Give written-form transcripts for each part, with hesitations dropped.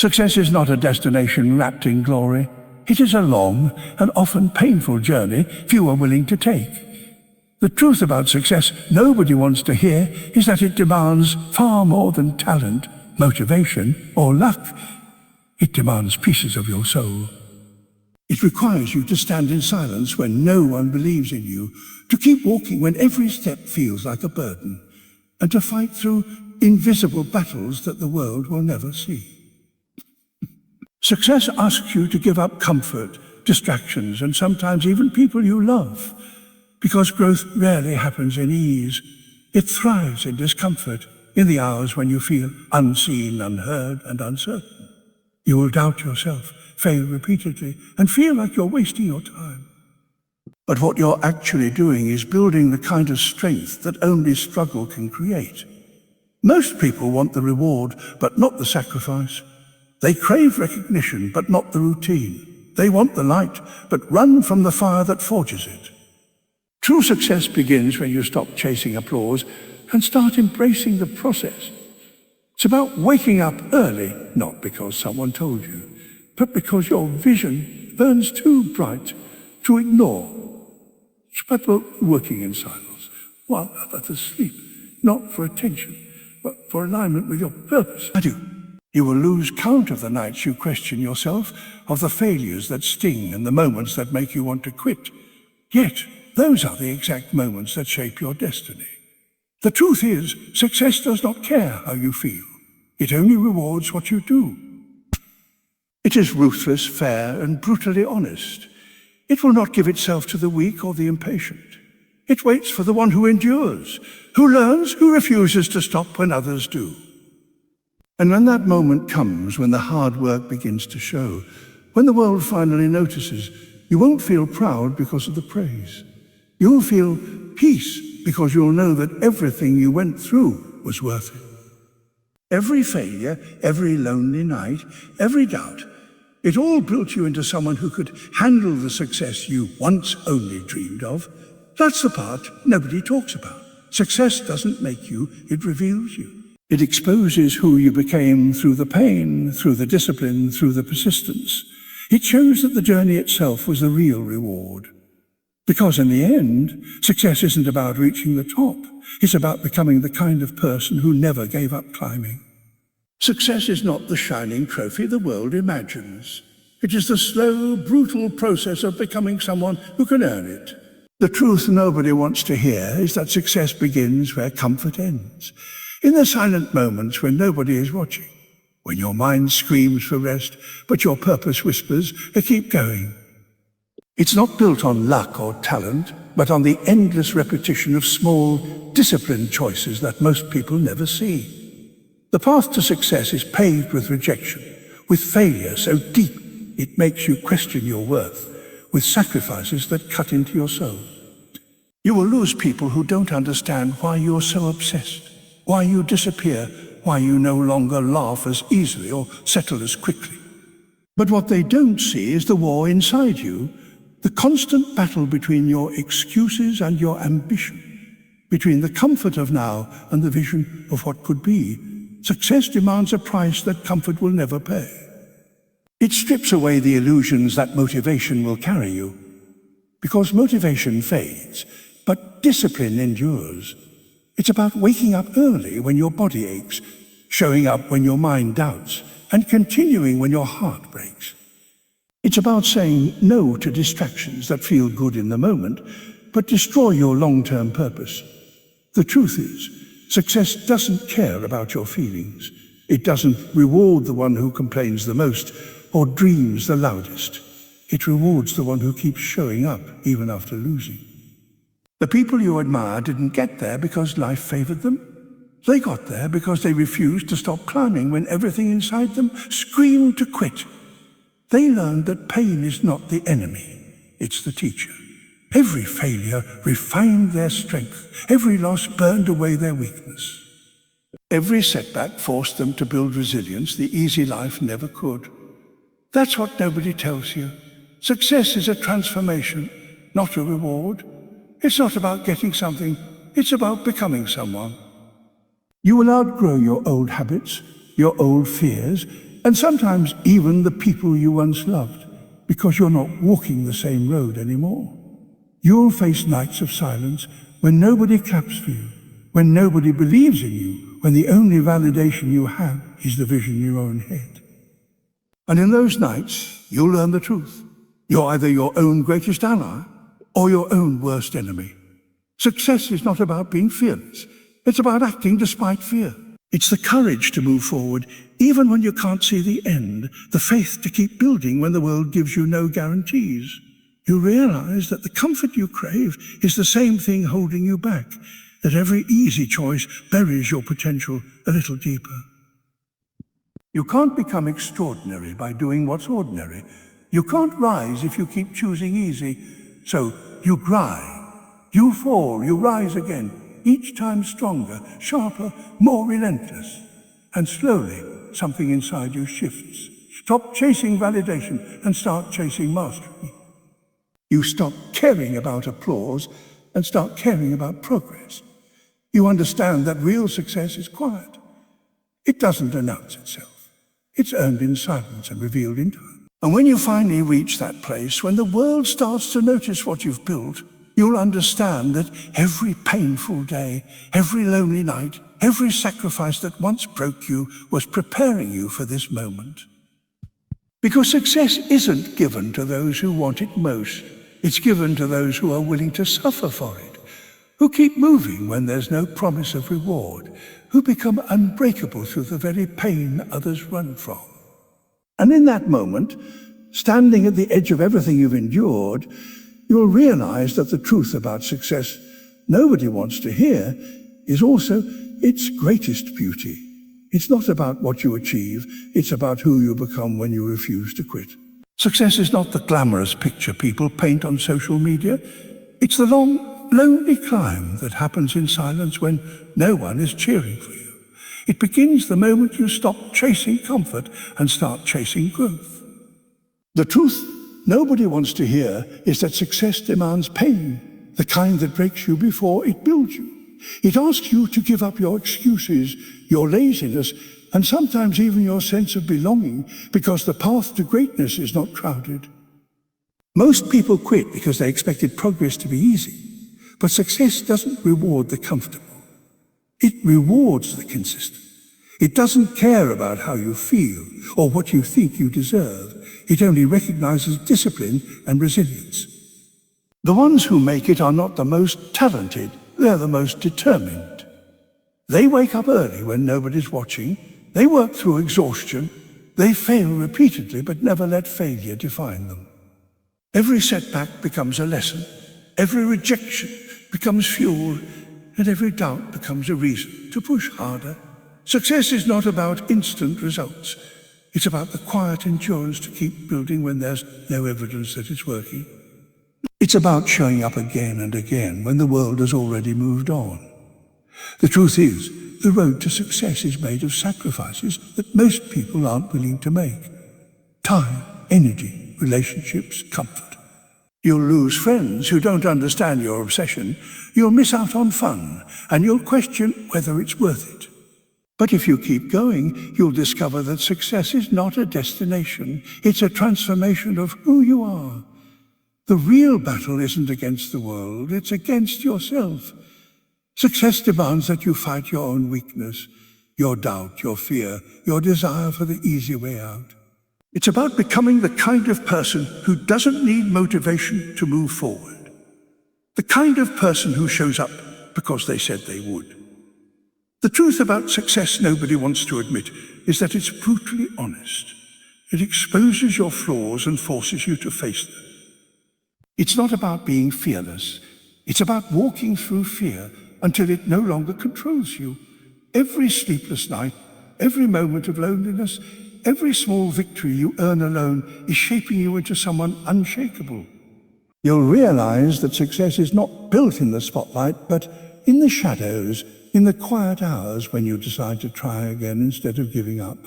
Success is not a destination wrapped in glory. It is a long and often painful journey few are willing to take. The truth about success nobody wants to hear is that it demands far more than talent, motivation, or luck. It demands pieces of your soul. It requires you to stand in silence when no one believes in you, to keep walking when every step feels like a burden, and to fight through invisible battles that the world will never see. Success asks you to give up comfort, distractions, and sometimes even people you love, because growth rarely happens in ease. It thrives in discomfort, in the hours when you feel unseen, unheard, and uncertain. You will doubt yourself, fail repeatedly, and feel like you're wasting your time. But what you're actually doing is building the kind of strength that only struggle can create. Most people want the reward, but not the sacrifice. They crave recognition, but not the routine. They want the light, but run from the fire that forges it. True success begins when you stop chasing applause and start embracing the process. It's about waking up early, not because someone told you, but because your vision burns too bright to ignore. It's about working in silence while others sleep, not for attention, but for alignment with your purpose. You will lose count of the nights you question yourself, of the failures that sting and the moments that make you want to quit. Yet, those are the exact moments that shape your destiny. The truth is, success does not care how you feel. It only rewards what you do. It is ruthless, fair, and brutally honest. It will not give itself to the weak or the impatient. It waits for the one who endures, who learns, who refuses to stop when others do. And when that moment comes, when the hard work begins to show, when the world finally notices, you won't feel proud because of the praise. You'll feel peace because you'll know that everything you went through was worth it. Every failure, every lonely night, every doubt, it all built you into someone who could handle the success you once only dreamed of. That's the part nobody talks about. Success doesn't make you, it reveals you. It exposes who you became through the pain, through the discipline, through the persistence. It shows that the journey itself was the real reward. Because in the end, success isn't about reaching the top. It's about becoming the kind of person who never gave up climbing. Success is not the shining trophy the world imagines. It is the slow, brutal process of becoming someone who can earn it. The truth nobody wants to hear is that success begins where comfort ends. In the silent moments when nobody is watching, when your mind screams for rest, but your purpose whispers to keep going. It's not built on luck or talent, but on the endless repetition of small, disciplined choices that most people never see. The path to success is paved with rejection, with failure so deep it makes you question your worth, with sacrifices that cut into your soul. You will lose people who don't understand why you're so obsessed, why you disappear, why you no longer laugh as easily or settle as quickly. But what they don't see is the war inside you, the constant battle between your excuses and your ambition, between the comfort of now and the vision of what could be. Success demands a price that comfort will never pay. It strips away the illusions that motivation will carry you, because motivation fades, but discipline endures. It's about waking up early when your body aches, showing up when your mind doubts, and continuing when your heart breaks. It's about saying no to distractions that feel good in the moment, but destroy your long-term purpose. The truth is, success doesn't care about your feelings. It doesn't reward the one who complains the most or dreams the loudest. It rewards the one who keeps showing up even after losing. The people you admire didn't get there because life favored them. They got there because they refused to stop climbing when everything inside them screamed to quit. They learned that pain is not the enemy, it's the teacher. Every failure refined their strength. Every loss burned away their weakness. Every setback forced them to build resilience the easy life never could. That's what nobody tells you. Success is a transformation, not a reward. It's not about getting something, it's about becoming someone. You will outgrow your old habits, your old fears, and sometimes even the people you once loved, because you're not walking the same road anymore. You'll face nights of silence when nobody claps for you, when nobody believes in you, when the only validation you have is the vision in your own head. And in those nights, you'll learn the truth. You're either your own greatest ally or your own worst enemy. Success is not about being fearless. It's about acting despite fear. It's the courage to move forward, even when you can't see the end, the faith to keep building when the world gives you no guarantees. You realize that the comfort you crave is the same thing holding you back, that every easy choice buries your potential a little deeper. You can't become extraordinary by doing what's ordinary. You can't rise if you keep choosing easy. So you grind. You fall, you rise again, each time stronger, sharper, more relentless. And slowly, something inside you shifts. Stop chasing validation and start chasing mastery. You stop caring about applause and start caring about progress. You understand that real success is quiet. It doesn't announce itself. It's earned in silence and revealed in time. And when you finally reach that place, when the world starts to notice what you've built, you'll understand that every painful day, every lonely night, every sacrifice that once broke you was preparing you for this moment. Because success isn't given to those who want it most. It's given to those who are willing to suffer for it, who keep moving when there's no promise of reward, who become unbreakable through the very pain others run from. And in that moment, standing at the edge of everything you've endured, you'll realize that the truth about success nobody wants to hear is also its greatest beauty. It's not about what you achieve, it's about who you become when you refuse to quit. Success is not the glamorous picture people paint on social media. It's the long, lonely climb that happens in silence when no one is cheering for you. It begins the moment you stop chasing comfort and start chasing growth. The truth nobody wants to hear is that success demands pain, the kind that breaks you before it builds you. It asks you to give up your excuses, your laziness, and sometimes even your sense of belonging, because the path to greatness is not crowded. Most people quit because they expected progress to be easy, but success doesn't reward the comfortable. It rewards the consistent. It doesn't care about how you feel or what you think you deserve. It only recognizes discipline and resilience. The ones who make it are not the most talented, they're the most determined. They wake up early when nobody's watching. They work through exhaustion. They fail repeatedly, but never let failure define them. Every setback becomes a lesson. Every rejection becomes fuel, and every doubt becomes a reason to push harder. Success is not about instant results. It's about the quiet endurance to keep building when there's no evidence that it's working. It's about showing up again and again when the world has already moved on. The truth is, the road to success is made of sacrifices that most people aren't willing to make. Time, energy, relationships, comfort. You'll lose friends who don't understand your obsession. You'll miss out on fun, and you'll question whether it's worth it. But if you keep going, you'll discover that success is not a destination. It's a transformation of who you are. The real battle isn't against the world, it's against yourself. Success demands that you fight your own weakness, your doubt, your fear, your desire for the easy way out. It's about becoming the kind of person who doesn't need motivation to move forward. The kind of person who shows up because they said they would. The truth about success nobody wants to admit is that it's brutally honest. It exposes your flaws and forces you to face them. It's not about being fearless. It's about walking through fear until it no longer controls you. Every sleepless night, every moment of loneliness, every small victory you earn alone is shaping you into someone unshakable. You'll realize that success is not built in the spotlight, but in the shadows, in the quiet hours when you decide to try again instead of giving up.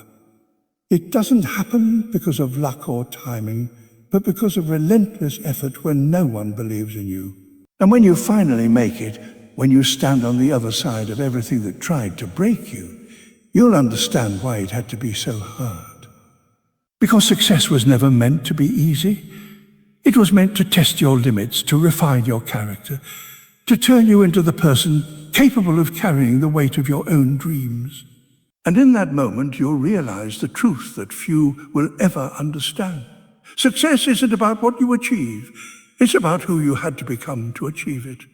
It doesn't happen because of luck or timing, but because of relentless effort when no one believes in you. And when you finally make it, when you stand on the other side of everything that tried to break you, you'll understand why it had to be so hard. Because success was never meant to be easy. It was meant to test your limits, to refine your character, to turn you into the person capable of carrying the weight of your own dreams. And in that moment, you'll realize the truth that few will ever understand. Success isn't about what you achieve. It's about who you had to become to achieve it.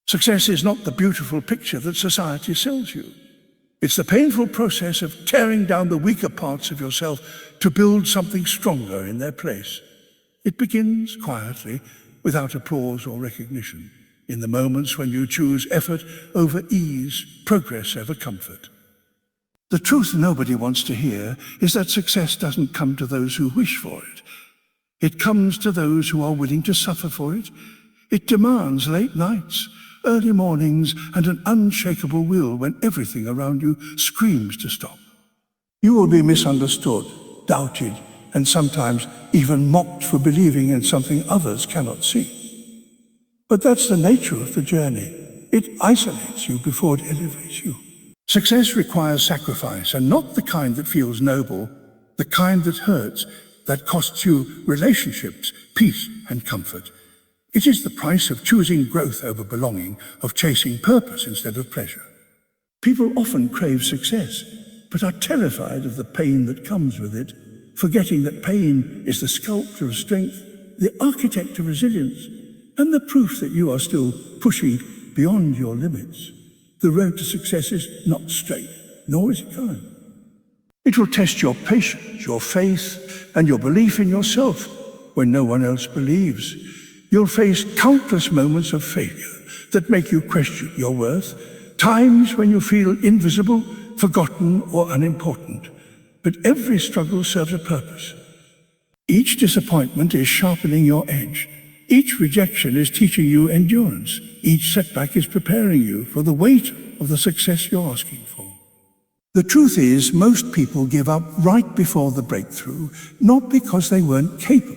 Success is not the beautiful picture that society sells you. It's the painful process of tearing down the weaker parts of yourself to build something stronger in their place. It begins quietly, without applause or recognition, in the moments when you choose effort over ease, progress over comfort. The truth nobody wants to hear is that success doesn't come to those who wish for it. It comes to those who are willing to suffer for it. It demands late nights, early mornings, and an unshakable will when everything around you screams to stop. You will be misunderstood, doubted, and sometimes even mocked for believing in something others cannot see. But that's the nature of the journey. It isolates you before it elevates you. Success requires sacrifice, and not the kind that feels noble, the kind that hurts, that costs you relationships, peace, and comfort. It is the price of choosing growth over belonging, of chasing purpose instead of pleasure. People often crave success, but are terrified of the pain that comes with it, forgetting that pain is the sculptor of strength, the architect of resilience, and the proof that you are still pushing beyond your limits. The road to success is not straight, nor is it kind. It will test your patience, your faith, and your belief in yourself when no one else believes. You'll face countless moments of failure that make you question your worth, times when you feel invisible, forgotten, or unimportant. But every struggle serves a purpose. Each disappointment is sharpening your edge. Each rejection is teaching you endurance. Each setback is preparing you for the weight of the success you're asking for. The truth is, most people give up right before the breakthrough, not because they weren't capable,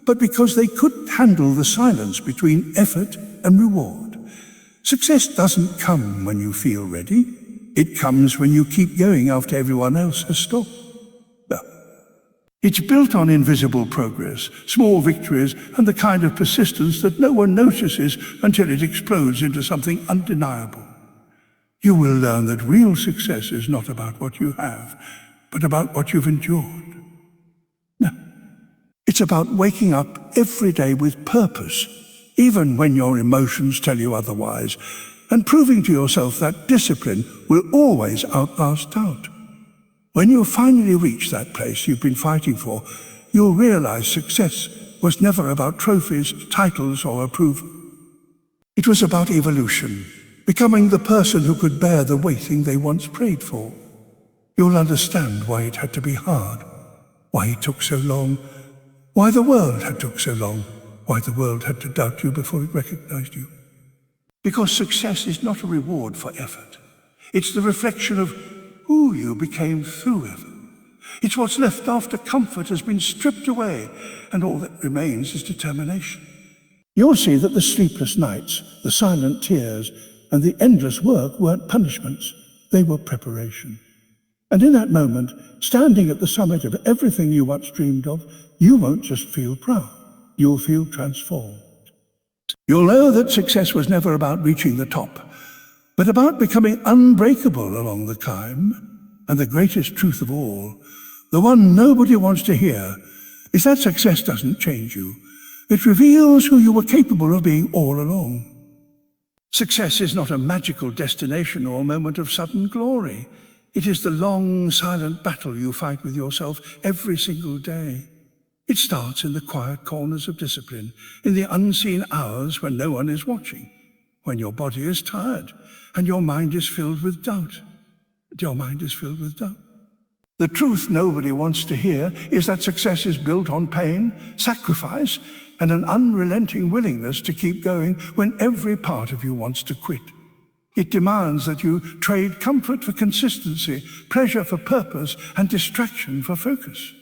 but because they couldn't handle the silence between effort and reward. Success doesn't come when you feel ready. It comes when you keep going after everyone else has stopped. No. It's built on invisible progress, small victories, and the kind of persistence that no one notices until it explodes into something undeniable. You will learn that real success is not about what you have, but about what you've endured. No. It's about waking up every day with purpose, even when your emotions tell you otherwise, and proving to yourself that discipline will always outlast doubt. When you finally reach that place you've been fighting for, you'll realize success was never about trophies, titles, or approval. It was about evolution, becoming the person who could bear the weighting they once prayed for. You'll understand why it had to be hard, why it took so long, why the world had took so long, why the world had to doubt you before it recognized you. Because success is not a reward for effort. It's the reflection of who you became through effort. It's what's left after comfort has been stripped away, and all that remains is determination. You'll see that the sleepless nights, the silent tears, and the endless work weren't punishments, they were preparation. And in that moment, standing at the summit of everything you once dreamed of, you won't just feel proud, you'll feel transformed. You'll know that success was never about reaching the top, but about becoming unbreakable along the climb. And the greatest truth of all, the one nobody wants to hear, is that success doesn't change you. It reveals who you were capable of being all along. Success is not a magical destination or a moment of sudden glory. It is the long, silent battle you fight with yourself every single day. It starts in the quiet corners of discipline, in the unseen hours when no one is watching, when your body is tired and your mind is filled with doubt. Your mind is filled with doubt. The truth nobody wants to hear is that success is built on pain, sacrifice, and an unrelenting willingness to keep going when every part of you wants to quit. It demands that you trade comfort for consistency, pleasure for purpose, and distraction for focus.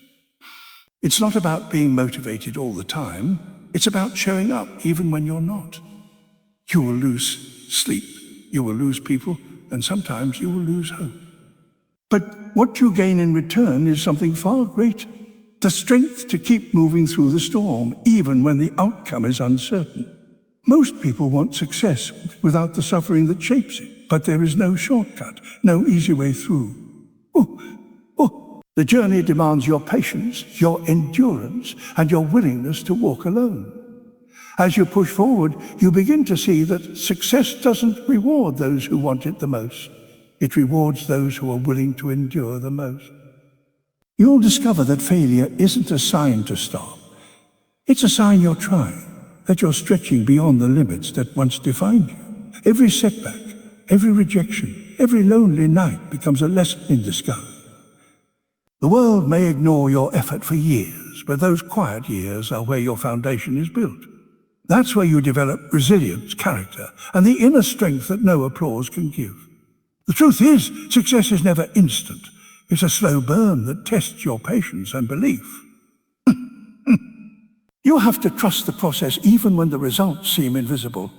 It's not about being motivated all the time. It's about showing up even when you're not. You will lose sleep, you will lose people, and sometimes you will lose hope. But what you gain in return is something far greater. The strength to keep moving through the storm, even when the outcome is uncertain. Most people want success without the suffering that shapes it, but there is no shortcut, no easy way through. The journey demands your patience, your endurance, and your willingness to walk alone. As you push forward, you begin to see that success doesn't reward those who want it the most. It rewards those who are willing to endure the most. You'll discover that failure isn't a sign to stop. It's a sign you're trying, that you're stretching beyond the limits that once defined you. Every setback, every rejection, every lonely night becomes a lesson in discovery. The world may ignore your effort for years, but those quiet years are where your foundation is built. That's where you develop resilience, character, and the inner strength that no applause can give. The truth is, success is never instant. It's a slow burn that tests your patience and belief. You have to trust the process even when the results seem invisible.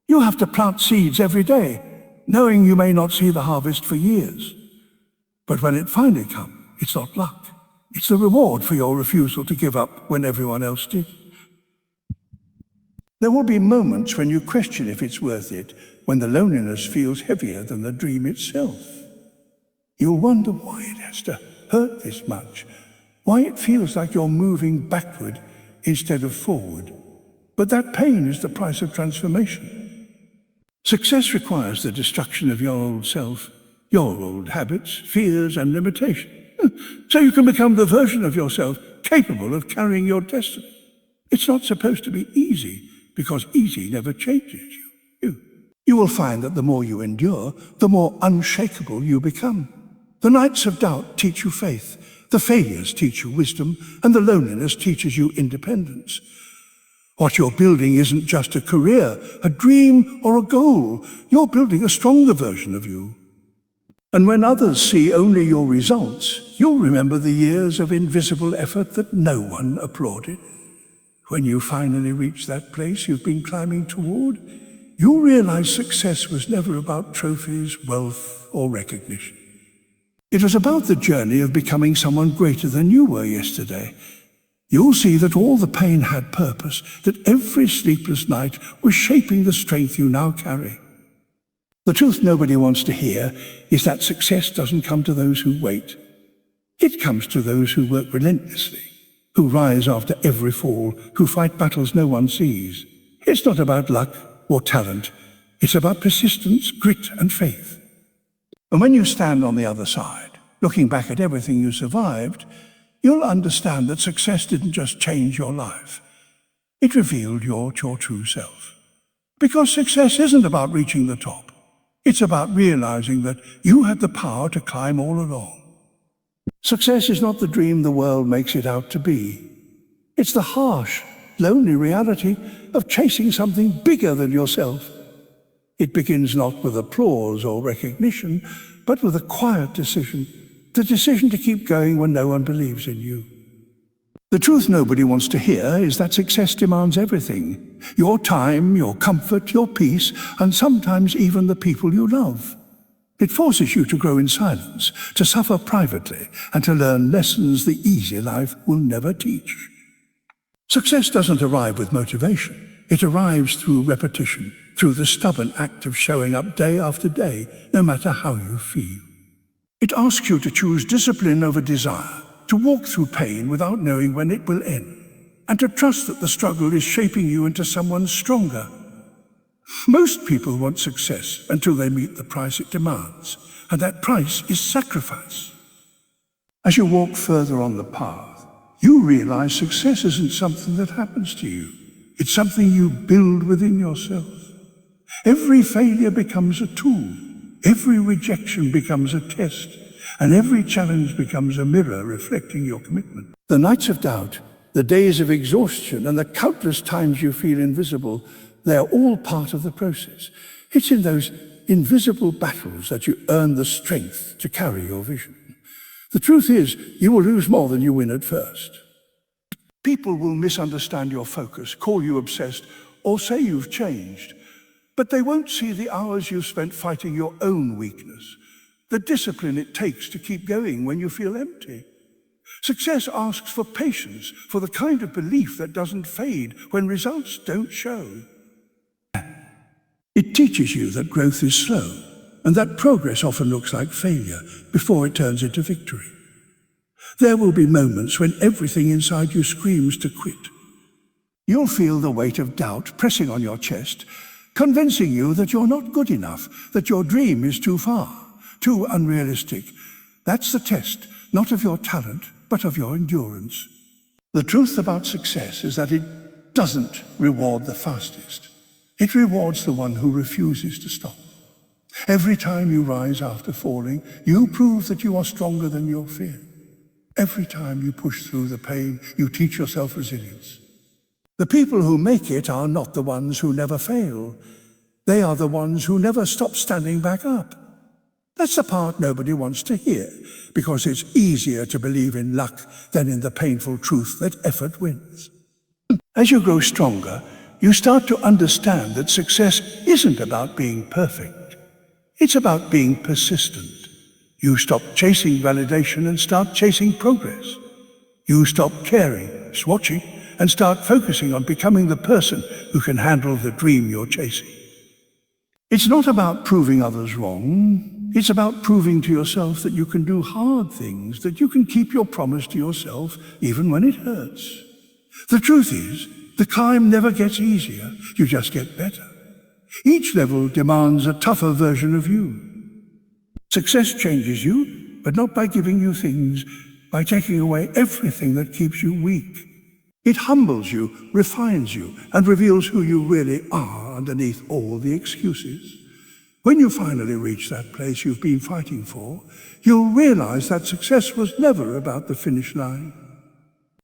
You have to plant seeds every day, knowing you may not see the harvest for years. But when it finally comes, it's not luck. It's the reward for your refusal to give up when everyone else did. There will be moments when you question if it's worth it, when the loneliness feels heavier than the dream itself. You'll wonder why it has to hurt this much, why it feels like you're moving backward instead of forward. But that pain is the price of transformation. Success requires the destruction of your old self, your old habits, fears, and limitations, so you can become the version of yourself capable of carrying your destiny. It's not supposed to be easy, because easy never changes you. You will find that the more you endure, the more unshakable you become. The nights of doubt teach you faith, the failures teach you wisdom, and the loneliness teaches you independence. What you're building isn't just a career, a dream, or a goal. You're building a stronger version of you. And when others see only your results, you'll remember the years of invisible effort that no one applauded. When you finally reach that place you've been climbing toward, you'll realize success was never about trophies, wealth, or recognition. It was about the journey of becoming someone greater than you were yesterday. You'll see that all the pain had purpose, that every sleepless night was shaping the strength you now carry. The truth nobody wants to hear is that success doesn't come to those who wait. It comes to those who work relentlessly, who rise after every fall, who fight battles no one sees. It's not about luck or talent. It's about persistence, grit, and faith. And when you stand on the other side, looking back at everything you survived, you'll understand that success didn't just change your life. It revealed your true self. Because success isn't about reaching the top. It's about realizing that you had the power to climb all along. Success is not the dream the world makes it out to be. It's the harsh, lonely reality of chasing something bigger than yourself. It begins not with applause or recognition, but with a quiet decision, the decision to keep going when no one believes in you. The truth nobody wants to hear is that success demands everything. Your time, your comfort, your peace, and sometimes even the people you love. It forces you to grow in silence, to suffer privately, and to learn lessons the easy life will never teach. Success doesn't arrive with motivation. It arrives through repetition, through the stubborn act of showing up day after day, no matter how you feel. It asks you to choose discipline over desire, to walk through pain without knowing when it will end, and to trust that the struggle is shaping you into someone stronger. Most people want success until they meet the price it demands, and that price is sacrifice. As you walk further on the path, you realize success isn't something that happens to you. It's something you build within yourself. Every failure becomes a tool. Every rejection becomes a test. And every challenge becomes a mirror reflecting your commitment. The nights of doubt, the days of exhaustion, and the countless times you feel invisible, they are all part of the process. It's in those invisible battles that you earn the strength to carry your vision. The truth is, you will lose more than you win at first. People will misunderstand your focus, call you obsessed, or say you've changed. But they won't see the hours you've spent fighting your own weakness, the discipline it takes to keep going when you feel empty. Success asks for patience, for the kind of belief that doesn't fade when results don't show. It teaches you that growth is slow, and that progress often looks like failure before it turns into victory. There will be moments when everything inside you screams to quit. You'll feel the weight of doubt pressing on your chest, convincing you that you're not good enough, that your dream is too far, too unrealistic. That's the test, not of your talent, but of your endurance. The truth about success is that it doesn't reward the fastest. It rewards the one who refuses to stop. Every time you rise after falling, you prove that you are stronger than your fear. Every time you push through the pain, you teach yourself resilience. The people who make it are not the ones who never fail. They are the ones who never stop standing back up. That's the part nobody wants to hear, because it's easier to believe in luck than in the painful truth that effort wins. As you grow stronger, you start to understand that success isn't about being perfect. It's about being persistent. You stop chasing validation and start chasing progress. You stop caring, swatching, and start focusing on becoming the person who can handle the dream you're chasing. It's not about proving others wrong. It's about proving to yourself that you can do hard things, that you can keep your promise to yourself even when it hurts. The truth is, the climb never gets easier, you just get better. Each level demands a tougher version of you. Success changes you, but not by giving you things, by taking away everything that keeps you weak. It humbles you, refines you, and reveals who you really are underneath all the excuses. When you finally reach that place you've been fighting for, you'll realize that success was never about the finish line.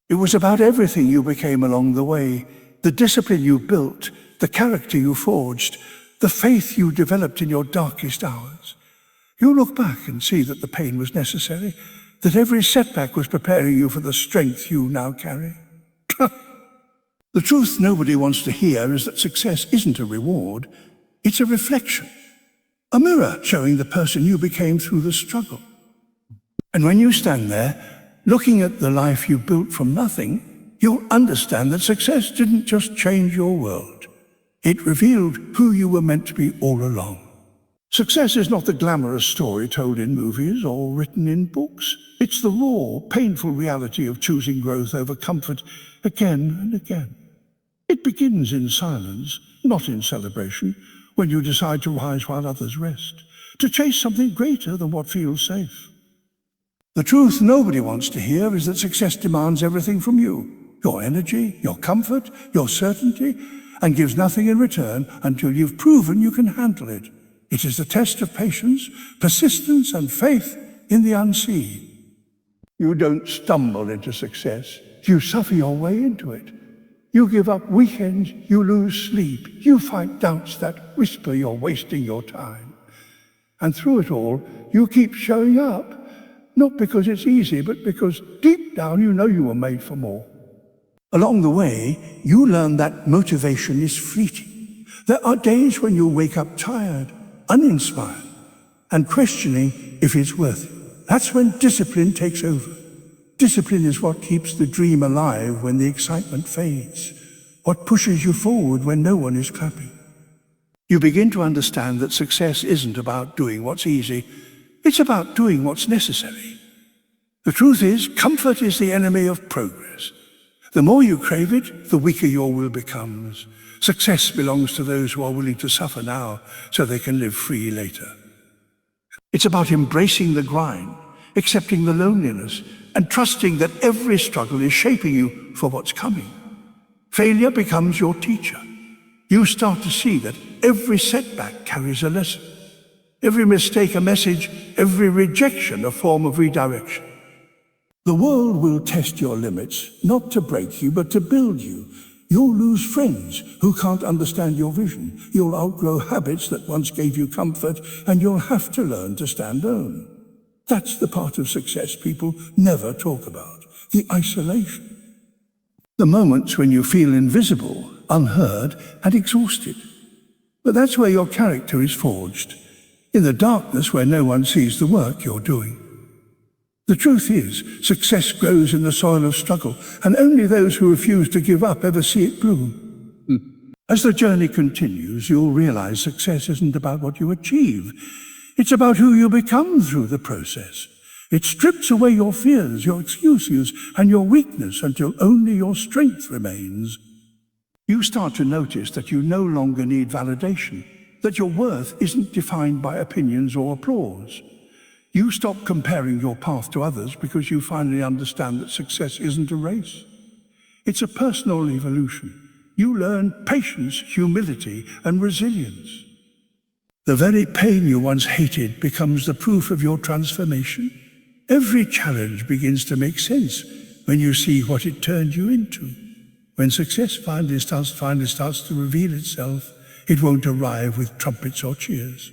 It was about everything you became along the way, the discipline you built, the character you forged, the faith you developed in your darkest hours. You look back and see that the pain was necessary, that every setback was preparing you for the strength you now carry. The truth nobody wants to hear is that success isn't a reward, it's a reflection, a mirror showing the person you became through the struggle. And when you stand there, looking at the life you built from nothing, you'll understand that success didn't just change your world. It revealed who you were meant to be all along. Success is not the glamorous story told in movies or written in books. It's the raw, painful reality of choosing growth over comfort again and again. It begins in silence, not in celebration, when you decide to rise while others rest, to chase something greater than what feels safe. The truth nobody wants to hear is that success demands everything from you, your energy, your comfort, your certainty, and gives nothing in return until you've proven you can handle it. It is the test of patience, persistence, and faith in the unseen. You don't stumble into success. You suffer your way into it. You give up weekends, you lose sleep. You fight doubts that whisper you're wasting your time. And through it all, you keep showing up, not because it's easy, but because deep down you know you were made for more. Along the way, you learn that motivation is fleeting. There are days when you wake up tired, uninspired, and questioning if it's worth it. That's when discipline takes over. Discipline is what keeps the dream alive when the excitement fades, what pushes you forward when no one is clapping. You begin to understand that success isn't about doing what's easy, it's about doing what's necessary. The truth is, comfort is the enemy of progress. The more you crave it, the weaker your will becomes. Success belongs to those who are willing to suffer now so they can live free later. It's about embracing the grind, accepting the loneliness, and trusting that every struggle is shaping you for what's coming. Failure becomes your teacher. You start to see that every setback carries a lesson, every mistake a message, every rejection a form of redirection. The world will test your limits, not to break you, but to build you. You'll lose friends who can't understand your vision. You'll outgrow habits that once gave you comfort, and you'll have to learn to stand alone. That's the part of success people never talk about, the isolation. The moments when you feel invisible, unheard, and exhausted. But that's where your character is forged, in the darkness where no one sees the work you're doing. The truth is, success grows in the soil of struggle, and only those who refuse to give up ever see it bloom. As the journey continues, you'll realize success isn't about what you achieve. It's about who you become through the process. It strips away your fears, your excuses, and your weakness until only your strength remains. You start to notice that you no longer need validation, that your worth isn't defined by opinions or applause. You stop comparing your path to others because you finally understand that success isn't a race. It's a personal evolution. You learn patience, humility, and resilience. The very pain you once hated becomes the proof of your transformation. Every challenge begins to make sense when you see what it turned you into. When success finally starts to reveal itself, it won't arrive with trumpets or cheers.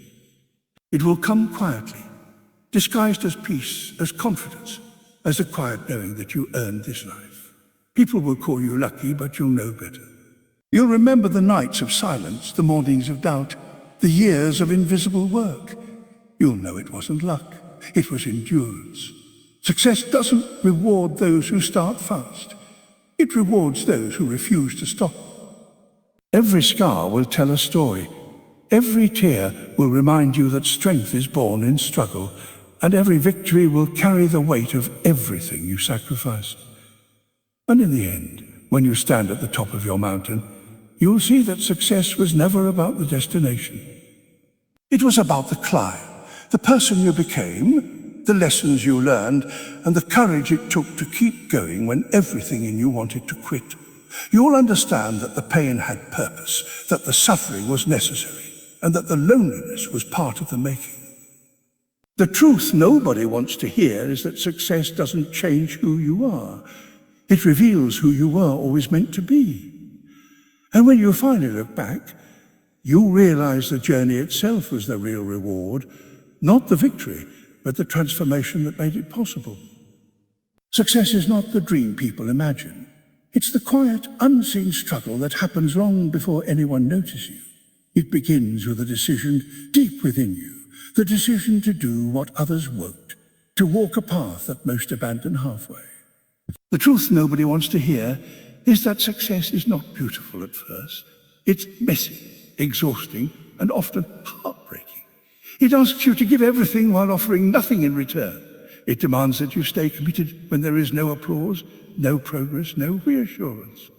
It will come quietly, disguised as peace, as confidence, as the quiet knowing that you earned this life. People will call you lucky, but you'll know better. You'll remember the nights of silence, the mornings of doubt, the years of invisible work. You'll know it wasn't luck, it was endurance. Success doesn't reward those who start fast. It rewards those who refuse to stop. Every scar will tell a story. Every tear will remind you that strength is born in struggle, and every victory will carry the weight of everything you sacrificed. And in the end, when you stand at the top of your mountain, you'll see that success was never about the destination. It was about the climb, the person you became, the lessons you learned, and the courage it took to keep going when everything in you wanted to quit. You'll understand that the pain had purpose, that the suffering was necessary, and that the loneliness was part of the making. The truth nobody wants to hear is that success doesn't change who you are. It reveals who you were always meant to be. And when you finally look back, you'll realize the journey itself was the real reward, not the victory, but the transformation that made it possible. Success is not the dream people imagine. It's the quiet, unseen struggle that happens long before anyone notices you. It begins with a decision deep within you, the decision to do what others won't, to walk a path that most abandon halfway. The truth nobody wants to hear is that success is not beautiful at first. It's messy, exhausting, and often heartbreaking. It asks you to give everything while offering nothing in return. It demands that you stay committed when there is no applause, no progress, no reassurance.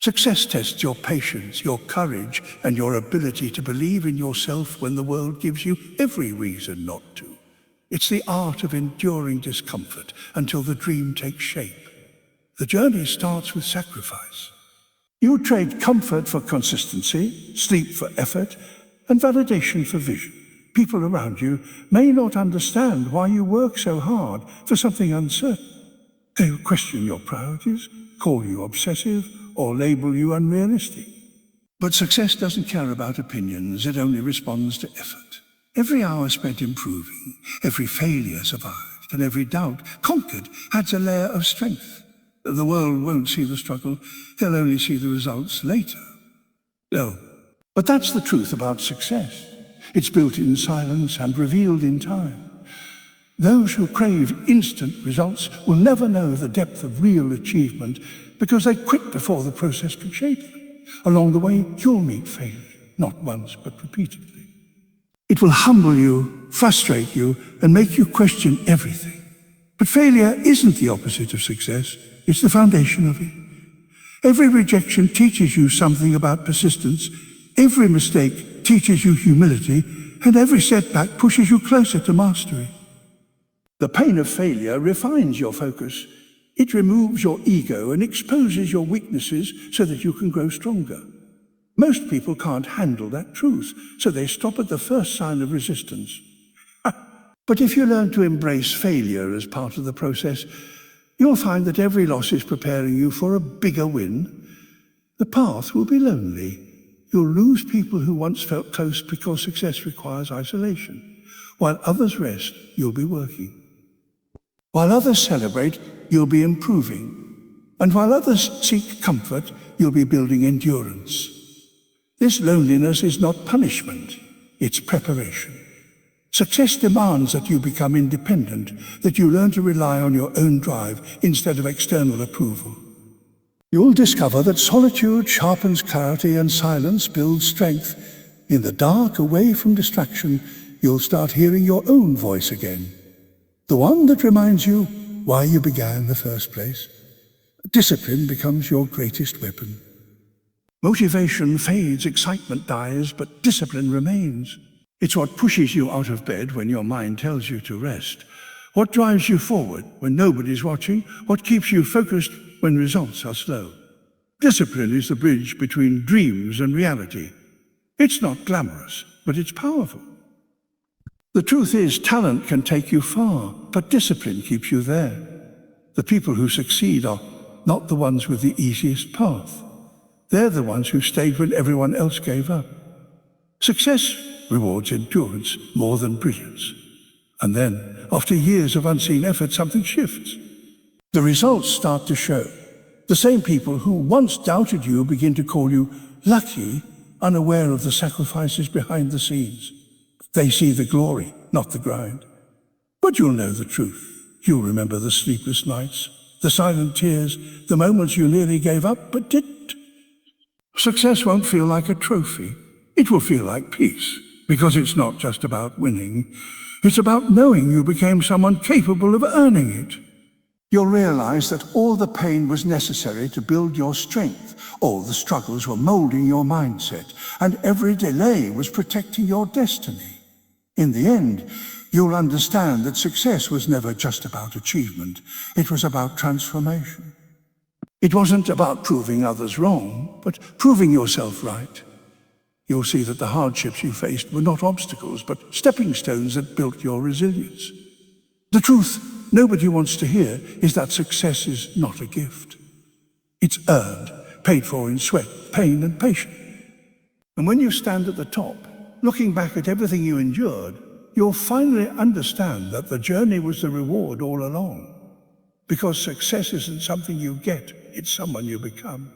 Success tests your patience, your courage, and your ability to believe in yourself when the world gives you every reason not to. It's the art of enduring discomfort until the dream takes shape. The journey starts with sacrifice. You trade comfort for consistency, sleep for effort, and validation for vision. People around you may not understand why you work so hard for something uncertain. They'll question your priorities, call you obsessive, or label you unrealistic. But success doesn't care about opinions, it only responds to effort. Every hour spent improving, every failure survived, and every doubt conquered adds a layer of strength. The world won't see the struggle, they'll only see the results later. No, but that's the truth about success. It's built in silence and revealed in time. Those who crave instant results will never know the depth of real achievement because they quit before the process can shape them. Along the way, you'll meet failure, not once, but repeatedly. It will humble you, frustrate you, and make you question everything. But failure isn't the opposite of success. It's the foundation of it. Every rejection teaches you something about persistence. Every mistake teaches you humility. And every setback pushes you closer to mastery. The pain of failure refines your focus. It removes your ego and exposes your weaknesses so that you can grow stronger. Most people can't handle that truth, so they stop at the first sign of resistance. But if you learn to embrace failure as part of the process, you'll find that every loss is preparing you for a bigger win. The path will be lonely. You'll lose people who once felt close because success requires isolation. While others rest, you'll be working. While others celebrate, you'll be improving. And while others seek comfort, you'll be building endurance. This loneliness is not punishment, it's preparation. Success demands that you become independent, that you learn to rely on your own drive instead of external approval. You'll discover that solitude sharpens clarity and silence builds strength. In the dark, away from distraction, you'll start hearing your own voice again. The one that reminds you why you began in the first place. Discipline becomes your greatest weapon. Motivation fades, excitement dies, but discipline remains. It's what pushes you out of bed when your mind tells you to rest. What drives you forward when nobody's watching? What keeps you focused when results are slow? Discipline is the bridge between dreams and reality. It's not glamorous, but it's powerful. The truth is, talent can take you far, but discipline keeps you there. The people who succeed are not the ones with the easiest path. They're the ones who stayed when everyone else gave up. Success rewards endurance more than brilliance. And then, after years of unseen effort, something shifts. The results start to show. The same people who once doubted you begin to call you lucky, unaware of the sacrifices behind the scenes. They see the glory, not the grind. But you'll know the truth. You'll remember the sleepless nights, the silent tears, the moments you nearly gave up but didn't. Success won't feel like a trophy. It will feel like peace, because it's not just about winning. It's about knowing you became someone capable of earning it. You'll realize that all the pain was necessary to build your strength. All the struggles were molding your mindset, and every delay was protecting your destiny. In the end, you'll understand that success was never just about achievement. It was about transformation. It wasn't about proving others wrong, but proving yourself right. You'll see that the hardships you faced were not obstacles, but stepping stones that built your resilience. The truth nobody wants to hear is that success is not a gift. It's earned, paid for in sweat, pain, and patience. And when you stand at the top, looking back at everything you endured, you'll finally understand that the journey was the reward all along. Because success isn't something you get, it's someone you become.